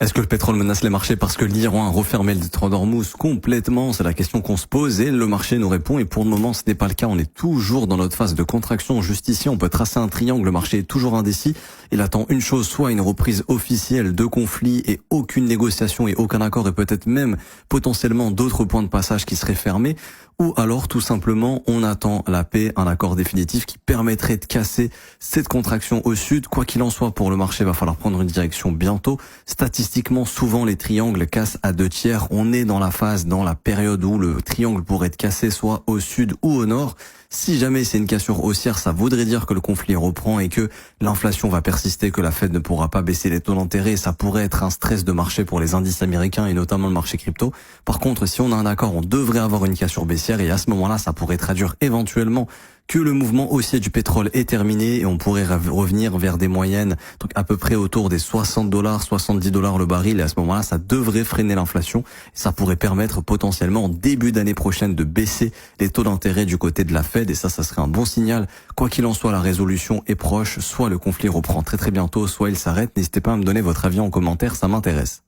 Est-ce que le pétrole menace les marchés parce que l'Iran a refermé le détroit d'Ormuz complètement? C'est la question qu'on se pose et le marché nous répond. Et pour le moment, ce n'est pas le cas. On est toujours dans notre phase de contraction. Juste ici, on peut tracer un triangle. Le marché est toujours indécis. Il attend une chose, soit une reprise officielle de conflit et aucune négociation et aucun accord et peut-être même potentiellement d'autres points de passage qui seraient fermés. Ou alors, tout simplement, on attend la paix, un accord définitif qui permettrait de casser cette contraction au sud. Quoi qu'il en soit, pour le marché, il va falloir prendre une direction bientôt. Statistiquement, souvent, les triangles cassent à 2/3. On est dans la période où le triangle pourrait être cassé soit au sud ou au nord. Si jamais c'est une cassure haussière, ça voudrait dire que le conflit reprend et que l'inflation va persister, que la Fed ne pourra pas baisser les taux d'intérêt. Ça pourrait être un stress de marché pour les indices américains et notamment le marché crypto. Par contre, si on a un accord, on devrait avoir une cassure baissière et à ce moment-là, ça pourrait traduire éventuellement que le mouvement haussier du pétrole est terminé et on pourrait revenir vers des moyennes, donc à peu près autour des $60, $70 le baril. Et à ce moment-là, ça devrait freiner l'inflation. Ça pourrait permettre potentiellement en début d'année prochaine de baisser les taux d'intérêt du côté de la Fed. Et ça serait un bon signal. Quoi qu'il en soit, la résolution est proche. Soit le conflit reprend très très bientôt, soit il s'arrête. N'hésitez pas à me donner votre avis en commentaire, ça m'intéresse.